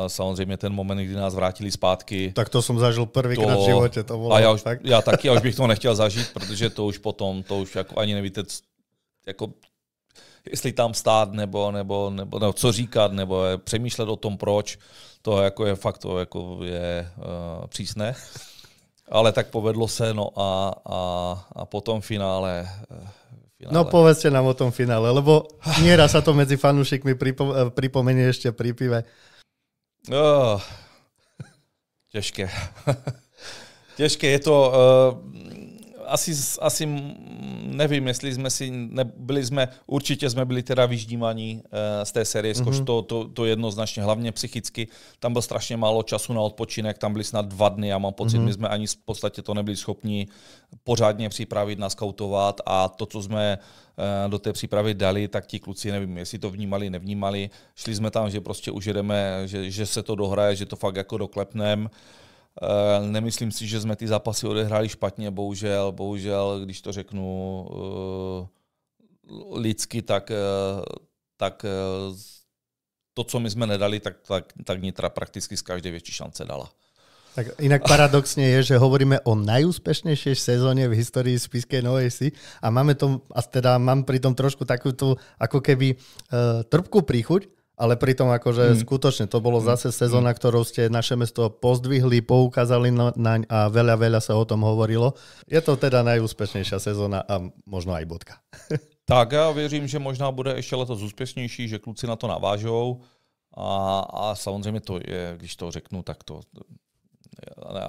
Samozřejmě ten moment, kdy nás vrátili zpátky. Tak to jsem zažil prvýkrát v životě. To bylo a já taky, já už bych to nechtěl zažít, protože to už potom, to už jako ani nevíte, jako, jestli tam stát, nebo co říkat, nebo přemýšlet o tom, proč. To jako je fakt, to jako je přísné. Ale tak povedlo se, no a potom finále. No povedzte nám o tom finále, lebo nieraz sa to medzi fanúšikmi pripomenie ešte pri pive. Těžké. Těžké je to. Asi nevím, jestli jsme určitě jsme byli teda vyždímaní z té série, to jednoznačně, hlavně psychicky. Tam byl strašně málo času na odpočinek, tam byli snad 2 dny a mám pocit, my jsme ani v podstatě to nebyli schopni pořádně připravit, naskautovat a to, co jsme do té přípravy dali, tak ti kluci, nevím, jestli to vnímali, nevnímali. Šli jsme tam, že prostě už jedeme, že se to dohraje, že to fakt jako doklepneme. Nemyslím si, že jsme ty zápasy odehráli špatně, bohužel, když to řeknu lidsky, tak to, co my jsme nedali, tak Nitra prakticky z každé větší šance dala. Tak inak paradoxne je, že hovoríme o najúspešnejšej sezóne v histórii Spišskej Novej Vsi a mám pri tom trošku takú tú ako keby trpkú príchuť, ale pritom akože skutočne to bolo zase sezóna, ktorou ste naše mesto pozdvihli, poukázali naň a veľa sa o tom hovorilo. Je to teda najúspešnejšia sezóna a možno aj bodka. Tak já věřím, že možná bude ještě letos úspěšnější, že kluci na to navážou a samozřejmě to je, když to řeknu, tak to,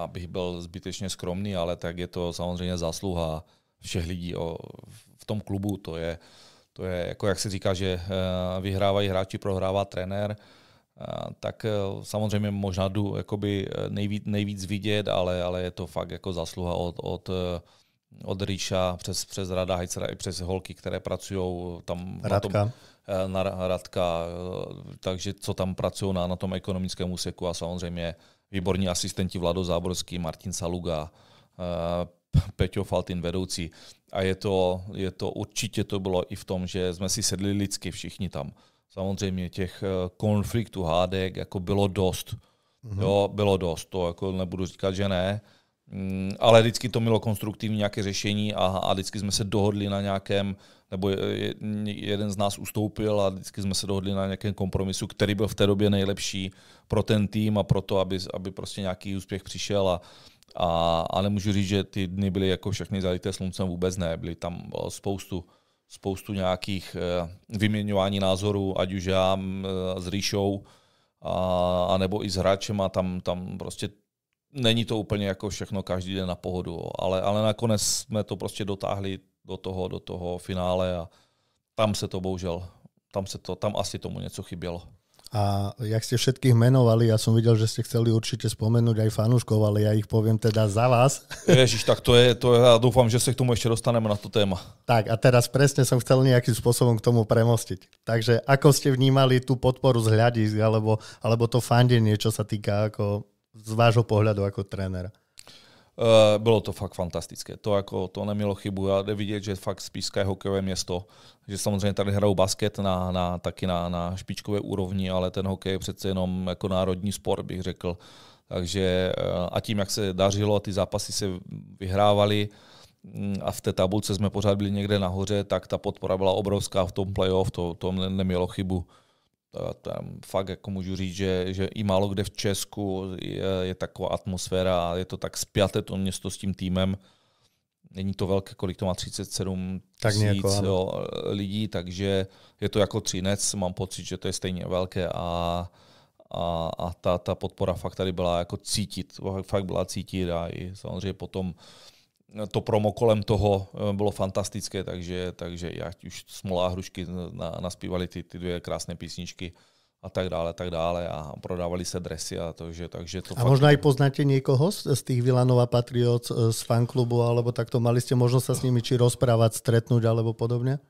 abych byl zbytečně skromný, ale tak je to samozřejmě zásluha všech lidí v tom klubu, to je jako jak se říká, že vyhrávají hráči, prohrává trenér, tak samozřejmě možná jdu jakoby nejvíc vidět, ale je to fakt jako zásluha od Ríša přes Rada Hajcera i přes holky, které pracují tam na Radka, takže co tam pracují na tom ekonomickém úseku a samozřejmě výborní asistenti Vlado Záborský, Martin Saluga, Peťo Faltin vedoucí. A je to určitě to bylo i v tom, že jsme si sedli lidsky všichni tam. Samozřejmě těch konfliktů, hádek jako bylo dost. Jo, bylo dost, to jako nebudu říkat, že ne. Ale vždycky to mělo konstruktivní nějaké řešení a vždycky jsme se dohodli na nějakém, nebo jeden z nás ustoupil a vždycky jsme se dohodli na nějakém kompromisu, který byl v té době nejlepší pro ten tým a pro to, aby prostě nějaký úspěch přišel a nemůžu říct, že ty dny byly jako všechny zalité sluncem, vůbec ne. Byly tam spoustu nějakých vyměňování názorů, ať už já s Ríšou, a nebo i s hráčema, tam prostě není to úplně jako všechno každý den na pohodu, ale nakonec jsme to prostě dotáhli do toho finále a tam se to bohužel, tam asi tomu něco chybělo. A jak ste všetkých menovali, ja som videl, že ste chceli určite spomenúť aj fanúškov, ale ja ich poviem teda za vás. Ježiš, tak to je, ja dúfam, že sa k tomu ešte dostaneme na to téma. Tak a teraz presne som chcel nejakým spôsobom k tomu premostiť. Takže ako ste vnímali tú podporu z hľadisk, alebo to fandenie, čo sa týka ako z vášho pohľadu ako trénera? Bylo to fakt fantastické. To nemělo chybu. Já jde vidět, že fakt spišské hokejové město, že samozřejmě tady hrajou basket taky na špičkové úrovni, ale ten hokej je přece jenom jako národní sport, bych řekl. Takže a tím, jak se dařilo, ty zápasy se vyhrávaly a v té tabulce jsme pořád byli někde nahoře, tak ta podpora byla obrovská v tom playoff, to nemělo chybu. Tam fakt jako můžu říct, že i málo kde v Česku je taková atmosféra a je to tak spjaté to město s tím týmem. Není to velké, kolik to má, 37 000 lidí, takže je to jako Třinec, mám pocit, že to je stejně velké a ta podpora fakt tady byla jako cítit, fakt byla cítit a i samozřejmě potom to promo kolem toho bylo fantastické, takže ať už Smola a Hrušky naspívali ty dvě krásné písničky a tak dále a prodávali se dresy a takže to. A možno aj poznáte niekoho z tých Vilanova Patriots z fanklubu, alebo takto mali ste možnosť sa s nimi či rozprávať, stretnúť alebo podobne?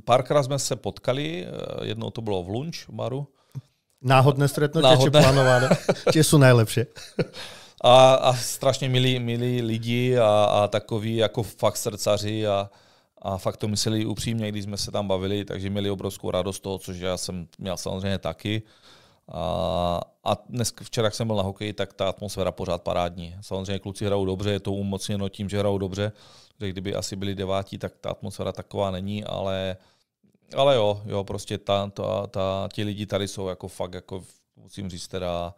Párkrát jsme se potkali, jednou to bylo v lunch baru. Náhodné stretnutie či plánované? Tie sú najlepšie. A strašně milí lidi a takový jako fakt srdcaři a fakt to mysleli upřímně, když jsme se tam bavili, takže měli obrovskou radost toho, což já jsem měl samozřejmě taky. A včera, jak jsem byl na hokeji, tak ta atmosféra pořád parádní. Samozřejmě kluci hrajou dobře, je to umocněno tím, že hrajou dobře, že kdyby asi byli 9, tak ta atmosféra taková není, ale jo, prostě ti lidi tady jsou jako fakt, jako musím říct teda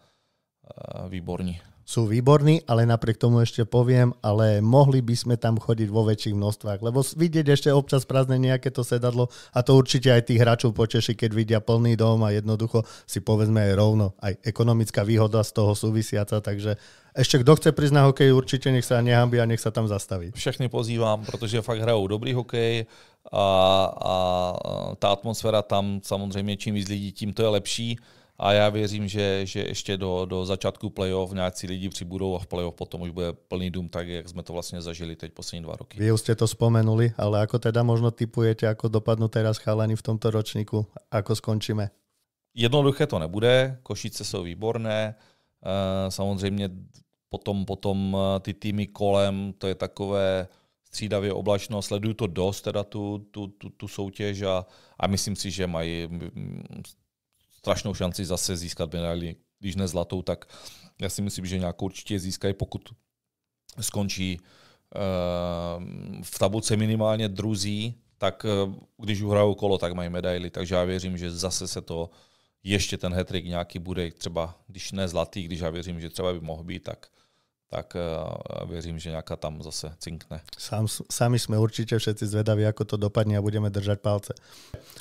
výborní. Sú výborní, ale napriek tomu ešte poviem, ale mohli by sme tam chodiť vo väčších množstvách, lebo vidieť ešte občas prázdne nejaké to sedadlo a to určite aj tých hráčov poteší, keď vidia plný dom a jednoducho si povedzme aj rovno, aj ekonomická výhoda z toho súvisiaca, takže ešte kto chce prísť na hokej, určite nech sa nehambí a nech sa tam zastaví. Všechny pozývám, protože fakt hrajou dobrý hokej a ta atmosféra tam samozřejmě čím víc lidí, tím to je lepší. A já věřím, že ještě do začátku playoff nějací lidi přibudou a v playoff potom už bude plný dům, tak jak jsme to vlastně zažili teď poslední 2 roky. Vy už ste to spomenuli, ale ako teda možno tipujete, ako dopadnú teraz chalani v tomto ročníku? Ako skončíme? Jednoduché to nebude, Košice jsou výborné, samozřejmě potom ty týmy kolem, to je takové střídavě oblačno, sleduju to dost, teda tu soutěž a myslím si, že mají strašnou šanci zase získat medaili, když ne zlatou, tak já si myslím, že nějakou určitě získají, pokud skončí v tabulce minimálně druzí, tak když uhrajou kolo, tak mají medaily, takže já věřím, že zase se to ještě ten hat-trick nějaký bude, třeba když ne zlatý, když já věřím, že třeba by mohl být, tak věřím, že nějaká tam zase cinkne. Sami sme určite všetci zvedaví, ako to dopadne a budeme držať palce.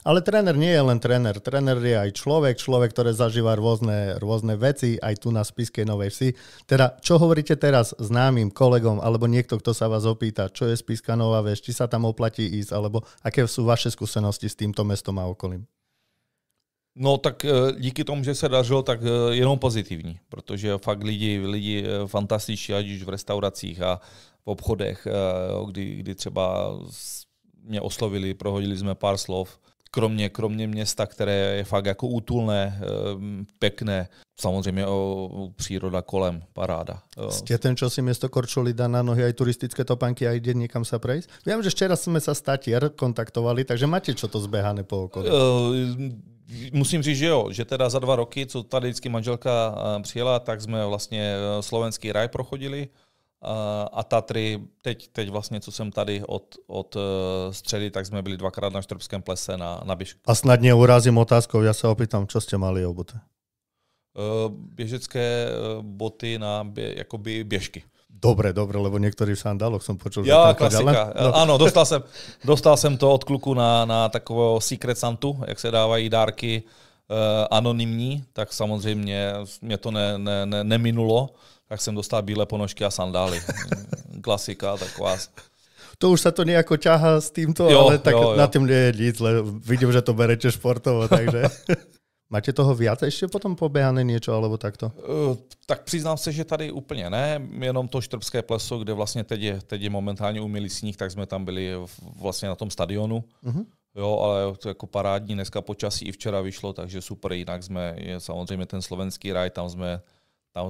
Ale tréner nie je len tréner. Tréner je aj človek, ktorý zažíva rôzne veci, aj tu na Spišskej Novej Vsi. Teda, čo hovoríte teraz známym kolegom, alebo niekto, kto sa vás opýta, čo je Spišská Nová Ves, či sa tam oplatí ísť, alebo aké sú vaše skúsenosti s týmto mestom a okolím? No tak díky tomu, že se dařilo, tak jenom pozitivní, protože fakt lidi fantastiční, ať už v restauracích a v obchodech, kdy třeba mě oslovili, prohodili jsme pár slov. Kromě města, které je fakt jako útulné, pekné, samozřejmě příroda kolem, paráda. Ste ten, čo si miesto Korčuli dá na nohy aj turistické topánky a ide niekam sa prejsť? Viem, že včera sme sa s Tatier kontaktovali, takže máte čo to zbehané po okolí? Musím říct, že jo, že teda za 2 roky, co tady vždycky manželka přijela, tak jsme vlastně slovenský raj prochodili a Tatry, teď vlastně, co jsem tady od středy, tak jsme byli 2krát na Štrbském plese na běžku. A snad neurazím otázkou, ja sa opýtam, čo ste mali obuté? Běžecké boty na jakoby běžky. Dobre, lebo niektorí v sandáloch som počul. Ja, klasika. No. Áno, dostal jsem to od kluku na takového Secret Santu, jak se dávají dárky anonymní, tak samozřejmě mě to neminulo, tak jsem dostal bílé ponožky a sandály. Klasika taková. To už sa to nejako ťahá s týmto, ale tak jo. Na tým nie je nic, vidím, že to berete športovo, takže... Máte toho viac ešte potom pobehané niečo, alebo takto? Tak přiznám se, že tady úplně ne, jenom to Štrbské pleso, kde vlastně teď je momentálně umělý sníh, tak jsme tam byli vlastně na tom stadionu. Uh-huh. Jo, ale to jako parádní, dneska počasí i včera vyšlo, takže super, jinak je samozřejmě ten slovenský raj, tam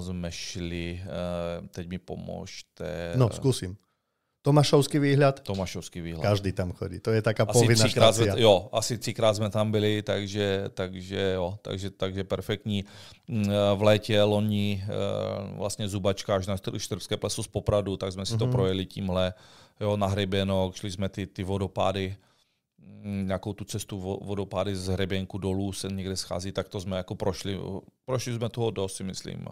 jsme šli, teď mi pomožte. No, skúsim. Tomášovský výhľad? Tomášovský výhľad. Každý tam chodí, to je taká povinná štácia. Asi 3krát jsme tam byli, takže perfektní. V létě loni vlastně Zubačka až na Štrbské pleso z Popradu, tak jsme si to projeli tímhle, jo, na hřeběnok, šli jsme ty vodopády, nějakou tu cestu vodopády z hřeběnku dolů se někde schází, tak to jsme jako prošli jsme toho dost, si myslím.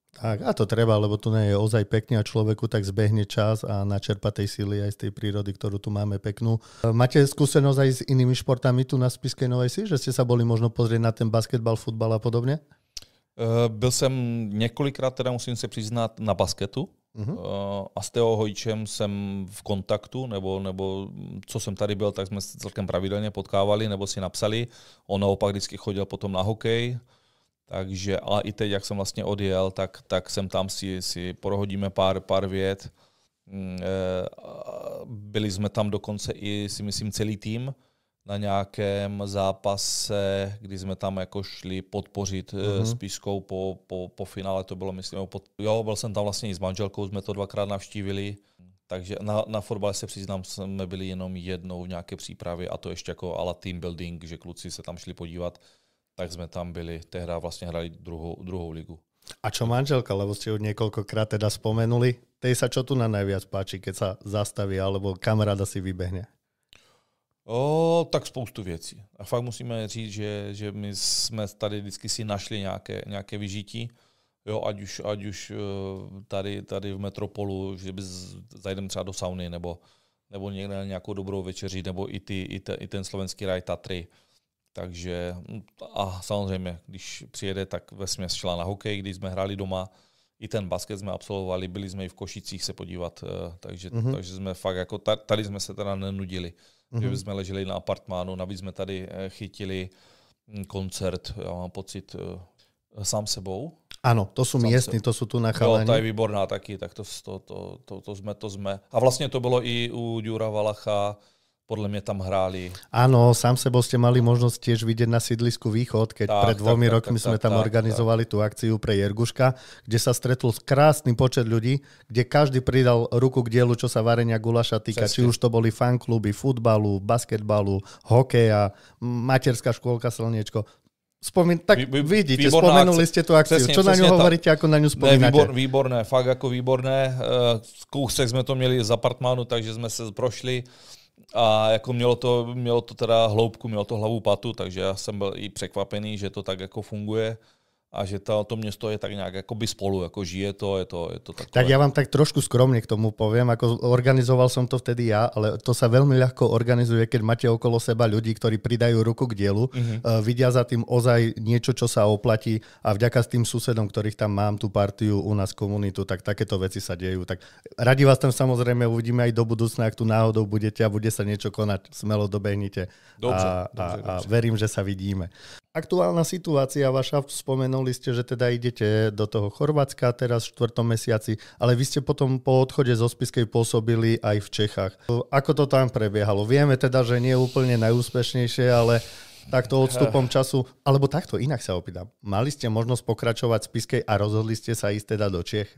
Tak, a to treba, lebo tu nie je ozaj pekne a človeku tak zbehne čas a načerpa tej síly aj z tej prírody, ktorú tu máme peknú. Máte skúsenosť aj s inými športami tu na Spišskej Novej Si, že ste sa boli možno pozrieť na ten basketbal, futbal a podobne? Byl jsem několikrát, teda musím se přiznat, na basketu. A s Teo Hojčem jsem v kontaktu, nebo co jsem tady byl, tak jsme se celkem pravidelně potkávali, nebo si napsali. On naopak vždycky chodil potom na hokej. Takže a i teď, jak jsem vlastně odjel, tak jsem tam si prohodíme pár vět. Byli jsme tam dokonce i, si myslím, celý tým na nějakém zápase, kdy jsme tam jako šli podpořit Spišskou po finále, to bylo, myslím, byl jsem tam vlastně i s manželkou, jsme to 2krát navštívili. Takže na fotbale se přiznám, jsme byli jenom jednou v nějaké přípravě a to ještě jako ala team building, že kluci se tam šli podívat. Tak sme tam byli, tehda vlastne hrali druhou ligu. A čo manželka, lebo ste ju niekoľkokrát teda spomenuli, tej sa čo tu na najviac páči, keď sa zastaví, alebo kamaráda si vybehne? Tak spoustu věcí. A fakt musíme říct, že my jsme tady vždycky si našli nějaké vyžití, jo, ať už tady v Metropolu, že by zajdeme třeba do sauny, nebo někde na nějakou dobrou večeři, nebo i ten slovenský raj Tatry. Takže a samozřejmě, když přijede, tak vesměs šla na hokej, když jsme hráli doma, i ten basket jsme absolvovali, byli jsme i v Košicích se podívat, takže jsme fakt jako, tady jsme se teda nenudili, že jsme leželi na apartmánu, navíc jsme tady chytili koncert, já mám pocit, sám sebou. Áno, to sú miestni, to sú tu na chalani. Jo, ta je výborná taky, tak to jsme. A vlastně to bylo i u Ďura Valacha, podľa mňa tam hráli. Áno, sám sebou ste mali možnosť tiež vidieť na sídlisku Východ, keď pred 2 rokmi sme tam organizovali tú akciu pre Jerguška, kde sa stretol krásny počet ľudí, kde každý pridal ruku k dielu, čo sa varenia gulaša týka. Či už to boli fankluby, futbalu, basketbalu, hokeja, materská škôlka Slniečko. Vidíte, spomenuli ste tú akciu. Čo na ňu hovoríte, ako na ňu spomínate? Výborné, fakt ako výborné. Kúsek sme to měli z apartmánu, takže sme se prošli. A jako mělo to teda hloubku, mělo to hlavu patu, takže já jsem byl i překvapený, že to tak jako funguje a že to město je tak nějak jakoby spolu, jako žije to, je to takové. Tak ja vám tak trošku skromne k tomu poviem, ako organizoval som to vtedy ja, ale to sa veľmi ľahko organizuje, keď máte okolo seba ľudí, ktorí pridajú ruku k dielu, vidia za tým ozaj niečo, čo sa oplatí a vďaka s tým susedom, ktorých tam mám, tú partiu u nás komunitu, tak takéto veci sa dejú. Tak radi vás tam samozrejme uvidíme aj do budúcna, ak tu náhodou budete a bude sa niečo konať, smelo dobehnite. Dobře. Verím, že sa vidíme. Aktuálna situácia vaša, spomenuli ste, že teda idete do toho Chorvátska teraz v 4. mesiaci, ale vy ste potom po odchode zo Spišskej pôsobili aj v Čechách. Ako to tam prebiehalo? Vieme teda, že nie je úplne najúspešnejšie, ale takto odstupom času, alebo takto inak sa opýtam. Mali ste možnosť pokračovať v Spišskej a rozhodli ste sa ísť teda do Čech?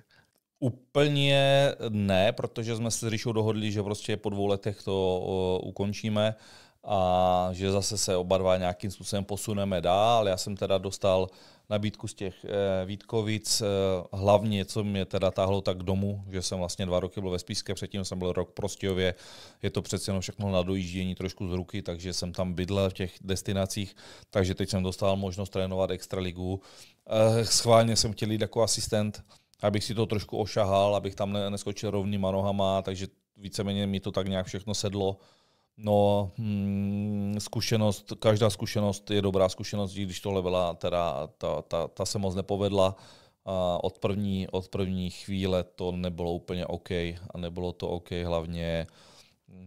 Úplně ne, protože jsme se s Ríšou dohodli, že prostě po 2 letech to ukončíme a že zase se oba dva nějakým způsobem posuneme dál. Já jsem teda dostal nabídku z těch Vítkovic, hlavně co mě teda táhlo tak domů, že jsem vlastně 2 roky byl ve Spišské, předtím jsem byl rok v Prostějově, je to přece jenom všechno na dojíždění trošku z ruky, takže jsem tam bydlel v těch destinacích, takže teď jsem dostal možnost trénovat extraligu. Schválně jsem chtěl jít jako asistent, abych si to trošku ošahal, abych tam neskočil rovnýma nohama, takže víceméně mi to tak nějak všechno sedlo. No, každá zkušenost je dobrá zkušenost, když tohle byla, teda ta se moc nepovedla. A od první chvíle to nebylo úplně OK a nebylo to OK hlavně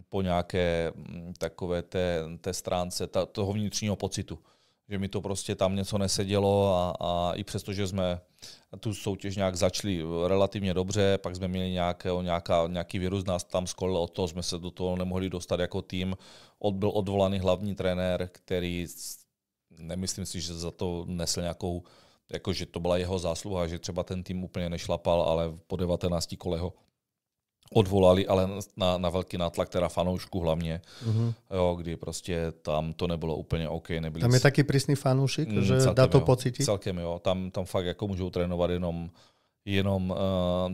po nějaké takové té stránce toho vnitřního pocitu. Že mi to prostě tam něco nesedělo a i přesto, že jsme tu soutěž nějak začali relativně dobře, pak jsme měli nějaký virus, nás tam skolil, od toho jsme se do toho nemohli dostat jako tým. Byl odvolaný hlavní trenér, který, nemyslím si, že za to nesl nějakou, jako že to byla jeho zásluha, že třeba ten tým úplně nešlapal, ale po 19 kolech ho odvolali, ale na velký nátlak teda fanoušku hlavně, jo, kdy prostě tam to nebylo úplně OK. Tam je taký prísný fanoušik, že dá to pocítiť? Celkem jo, tam fakt jako můžou trénovat jenom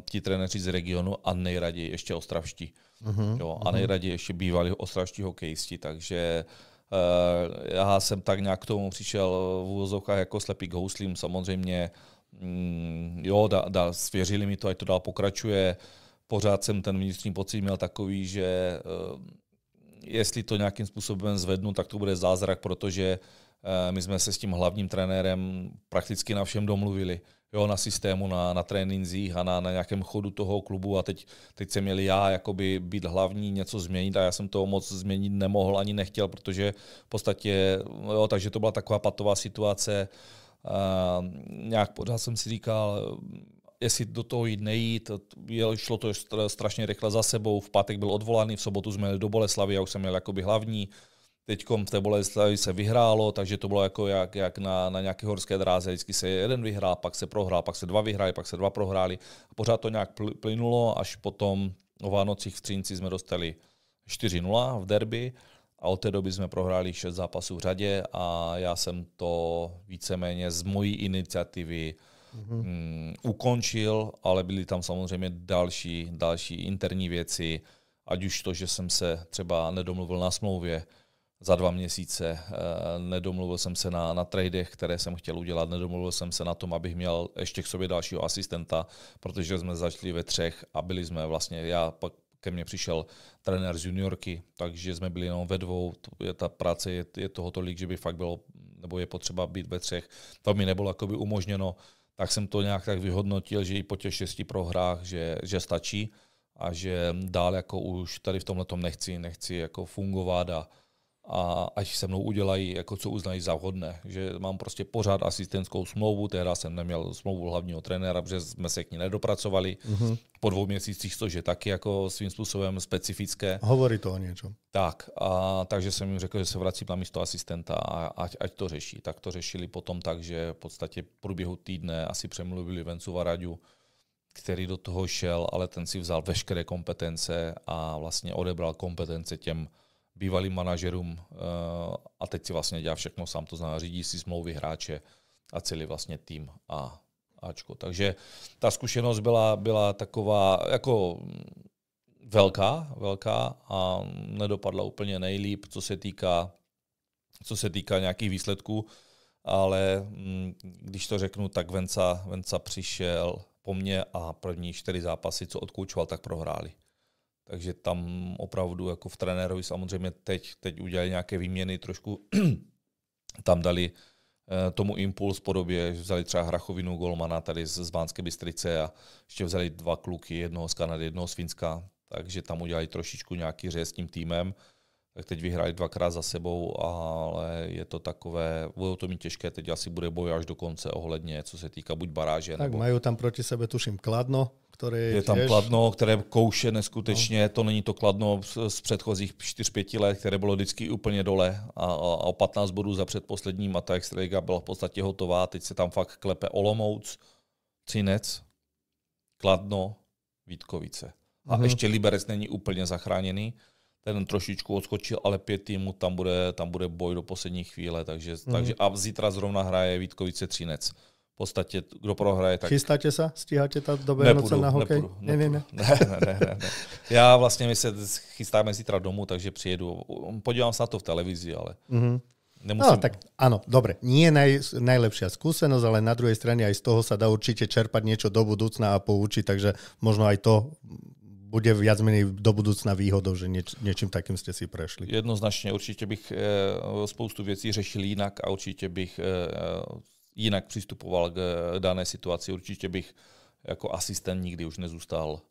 ti trenéři z regionu a nejraději ještě ostravští. Jo, a nejraději ještě bývalí ostravští hokejisti, takže já jsem tak nějak k tomu přišel v úvozovkách jako slepý k houslím, samozřejmě jo, svěřili mi to, ať to dál pokračuje. Pořád jsem ten vnitřní pocit měl takový, že jestli to nějakým způsobem zvednu, tak to bude zázrak, protože my jsme se s tím hlavním trenérem prakticky na všem domluvili. Jo, na systému, na trénincích a na nějakém chodu toho klubu a teď jsem měl já jakoby být hlavní, něco změnit a já jsem toho moc změnit nemohl ani nechtěl, protože v podstatě, jo, takže to byla taková patová situace. Nějak pořád jsem si říkal, jestli do toho jít nejít, šlo to strašně rychle za sebou, v pátek byl odvolaný, v sobotu jsme jeli do Boleslavy, já už jsem měl jakoby hlavní, teďkom v té Boleslavi se vyhrálo, takže to bylo jako jak na nějaké horské dráze, vždycky se jeden vyhrál, pak se prohrál, pak se dva vyhráli, pak se dva prohráli a pořád to nějak plynulo, až potom o Vánocích v Třinci jsme dostali 4-0 v derby a od té doby jsme prohráli 6 zápasů v řadě a já jsem to víceméně z mojí iniciativy ukončil, ale byly tam samozřejmě další interní věci, ať už to, že jsem se třeba nedomluvil na smlouvě za 2 měsíce, nedomluvil jsem se na tradech, které jsem chtěl udělat, nedomluvil jsem se na tom, abych měl ještě k sobě dalšího asistenta, protože jsme začali ve 3 a byli jsme vlastně, pak ke mně přišel trenér z juniorky, takže jsme byli jenom ve 2, ta práce je toho tolik, že by fakt bylo, nebo je potřeba být ve 3, to mi nebylo jakoby umožněno, tak jsem to nějak tak vyhodnotil, že i po těch 6 prohrách, že stačí a že dál jako už tady v tomhletom nechci jako fungovat a ať se mnou udělají, jako co uznají za vhodné. Že mám prostě pořád asistentskou smlouvu, tehdy jsem neměl smlouvu hlavního trenéra, protože jsme se k ní nedopracovali. Po 2 měsících, což je taky jako svým způsobem specifické. Hovorí to o něčem. Tak, takže jsem jim řekl, že se vracím na místo asistenta a ať to řeší. Tak to řešili potom tak, že v podstatě v průběhu týdne asi přemluvili Vencu Varaďu, který do toho šel, ale ten si vzal veškeré kompetence a vlastně odebral kompetence těm bývalým manažerům a teď si vlastně dělá všechno sám, to znamená řídí si smlouvy hráče a celý vlastně tým a Ačko. Takže ta zkušenost byla taková jako velká a nedopadla úplně nejlíp, co se týká nějakých výsledků, ale když to řeknu, tak Venca přišel po mně a první 4 zápasy, co odkoučoval, tak prohráli. Takže tam opravdu jako v trenérovi samozřejmě teď udělali nějaké výměny, trošku tam dali tomu impuls podobě, že vzali třeba Hrachovinu golmana tady z Banské Bystrice a ještě vzali 2 kluky, jednoho z Kanady, jednoho z Finska, takže tam udělali trošičku nějaký řez s tím týmem. Tak teď vyhráli 2krát za sebou, ale je to takové, budou to mít těžké, teď asi bude boj až do konce ohledně, co se týká buď baráže. Tak mají tam proti sebe, tuším, Kladno, které je tam Kladno, které kouše neskutečně, to není to Kladno z předchozích 4-5 let, které bylo vždycky úplně dole a o 15 bodů za předposledním a ta extraliga byla v podstatě hotová, teď se tam fakt klepe Olomouc, Třinec, Kladno, Vítkovice. A ještě Liberec není úplně zachráněný, ten trošičku odskočil, ale 5 týmů tam bude boj do poslední chvíle, takže a zítra zrovna hraje Vítkovice Třinec. V podstatě, kdo prohraje, tak... Chystáte se? Stíháte ta do Vánoce na hokej? Ne. Já vlastně, my se chystáme zítra domů, takže přijedu. Podívám se na to v televizi, ale... Nemusím... No tak áno, dobre. Nie je najlepšia skúsenosť, ale na druhej strane aj z toho sa dá určite čerpať niečo do budúcna a poučiť, takže možno aj to bude viac menej do budúcna výhodou, že niečím takým ste si prešli. Jednoznačně, určitě bych spoustu věcí řešil jinak a určitě bych jinak přistupoval k dané situaci. Určitě bych jako asistent nikdy už nezůstal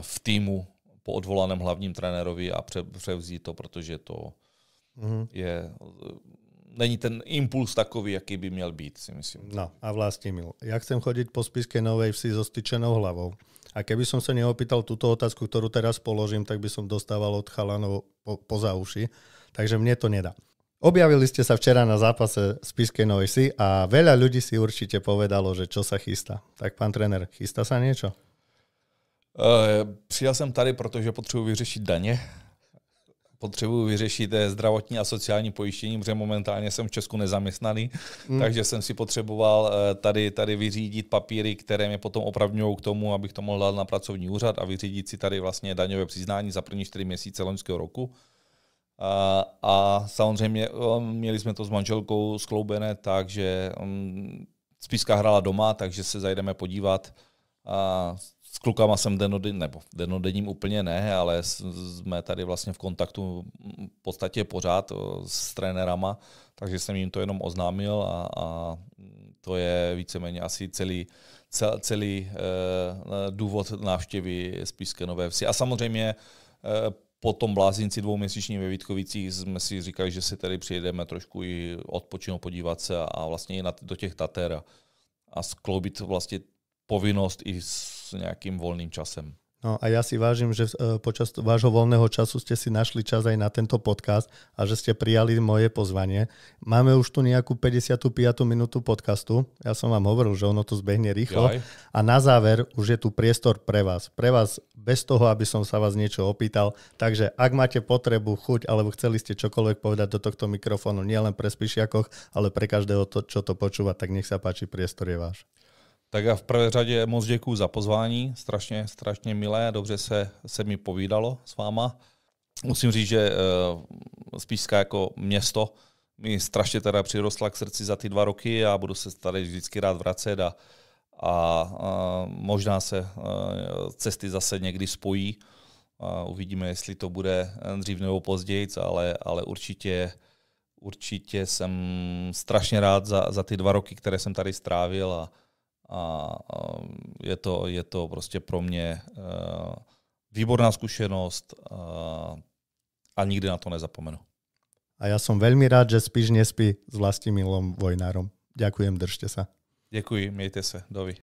v týmu po odvolaném hlavním trenérovi a převzít to, protože to není ten impuls takový, jaký by měl být, si myslím. No a Vlastimil, ja chcem chodiť po Spišskej Novej Vsi so styčenou hlavou. A keby som sa neopýtal túto otázku, ktorú teraz položím, tak by som dostával od chalanov poza uši. Takže mne to nedá. Objavili ste sa včera na zápase Spišskej Novej Vsi a veľa ľudí si určite povedalo, že čo sa chystá. Tak pán tréner, chystá sa niečo? Přijel jsem tady, protože potřebuji vyřešit daně. Potřebuji vyřešit zdravotní a sociální pojištění, protože momentálně jsem v Česku nezaměstnaný, takže jsem si potřeboval tady vyřídit papíry, které mě potom opravňují k tomu, abych to mohl dát na pracovní úřad a vyřídit si tady vlastně daňové přiznání za první 4 měsíce loňského roku. A samozřejmě měli jsme to s manželkou skloubené, takže Spišská hrála doma, takže se zajdeme podívat. S klukama jsem denodenním úplně ne, ale jsme tady vlastně v kontaktu v podstatě pořád s trenérama, takže jsem jim to jenom oznámil a to je víceméně asi celý důvod návštěvy Spišské Nové Vsi. A samozřejmě po tom blázinci 2měsíčním ve Vítkovicích jsme si říkali, že si tady přijedeme trošku i odpočinout, podívat se a vlastně i do těch Tater a skloubit vlastně povinnosť i s nejakým voľným časem. No a ja si vážim, že počas vášho voľného času ste si našli čas aj na tento podcast a že ste prijali moje pozvanie. Máme už tu nejakú 55. minútu podcastu. Ja som vám hovoril, že ono to zbehne rýchlo. A na záver už je tu priestor pre vás. Pre vás bez toho, aby som sa vás niečo opýtal. Takže ak máte potrebu, chuť alebo chceli ste čokoľvek povedať do tohto mikrofónu, nielen pre Spišiakoch, ale pre každého, čo to počúva, tak nech sa páči, priestor je váš. Tak já v prvé řadě moc děkuju za pozvání, strašně milé, dobře se mi povídalo s váma. Musím říct, že Spišská jako město mi strašně teda přirostla k srdci za ty 2 roky a budu se tady vždycky rád vracet a možná se cesty zase někdy spojí. Uvidíme, jestli to bude dřív nebo později, ale určitě jsem strašně rád za ty 2 roky, které jsem tady strávil a je to prostě pro mě výborná zkušenost a nikdy na to nezapomenu. A ja som veľmi rád, že Spiš nespí s Vlastimilom Vojnárom. Ďakujem, držte sa. Děkuji, mějte se, dovi.